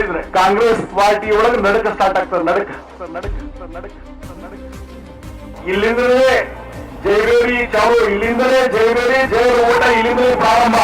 ಮಾಡಿದ್ರೆ ಕಾಂಗ್ರೆಸ್ ಪಾರ್ಟಿ ಒಳಗೆ ನಡಕ ಸ್ಟಾರ್ಟ್ ಆಗ್ತದೆ. ನಡಕ ಇಲ್ಲಿಂದಲೇ ಜಯಬೇರಿ ಚಾವು, ಇಲ್ಲಿಂದಲೇ ಜಯಬೇರಿ ಜಯ ಓಟ, ಇಲ್ಲಿಂದಲೇ ಪ್ರಾರಂಭ.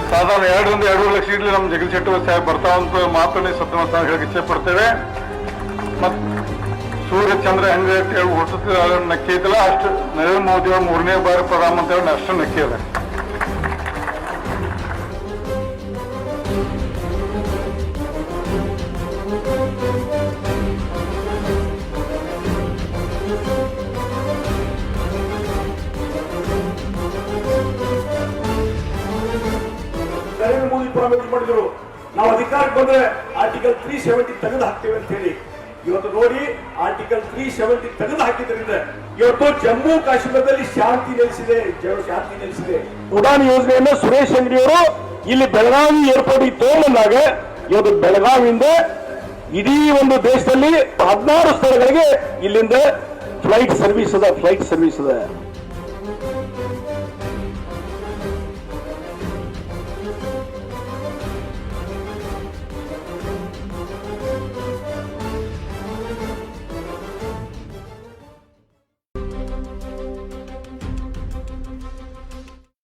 ಸಾಧಾರಣ 2-2.5 ಲಕ್ಷ ಇಡ್ಲಿ ನಮ್ಮ ಜಗದೀಶ್ ಶೆಟ್ಟರ್ ಸಾಹೇಬ್ ಬರ್ತಾವಂತ ಮಾತನ್ನು ಸತ್ಯನಾರಾಯಣ ಹೇಳಕ್ಕೆ ಇಚ್ಛೆ ಪಡ್ತೇವೆ. ಮತ್ತು ಸೂರ್ಯ ಚಂದ್ರ ಹೆಂಗೆ ಹುಟ್ಟಿದ ನಕ್ಕಿ ಐತಲ್ಲ ಅಷ್ಟು ನರೇಂದ್ರ ಮೋದಿ ಅವರು 3ನೇ ಬಾರಿ ಪ್ರಧಾನಮಂತ್ರಿ ಅಷ್ಟು ನಕ್ಕಿ ಅದ. ನರೇಂದ್ರ ಮೋದಿ ಪ್ರಾಮಿಸ್ ಮಾಡಿದ್ರು, ನಾವು ಅಧಿಕಾರಕ್ಕೆ ಬಂದ್ರೆ ಆರ್ಟಿಕಲ್ 370 ತೆಗೆದು ಹಾಕ್ತೇವೆ ಅಂತ ಹೇಳಿ. ಇವತ್ತು ನೋಡಿ ಆರ್ಟಿಕಲ್ 370 ತೆಗೆದು ಹಾಕಿದ್ರಿಂದ ಇವತ್ತು ಜಮ್ಮು ಕಾಶ್ಮೀರದಲ್ಲಿ ಶಾಂತಿ ನೆಲೆಸಿದೆ. ಉಡಾನ್ ಯೋಜನೆಯನ್ನು ಸುರೇಶ್ ಅಂಗಡಿ ಅವರು ಇಲ್ಲಿ ಬೆಳಗಾವಿ ಏರ್ಪೋರ್ಟ್ ತಗೊಂಡಾಗ ಇವತ್ತು ಬೆಳಗಾವಿಯಿಂದ ಇಡೀ ಒಂದು ದೇಶದಲ್ಲಿ 16 ಸ್ಥಳಗಳಿಗೆ ಇಲ್ಲಿಂದ ಫ್ಲೈಟ್ ಸರ್ವಿಸ್ ಅದ.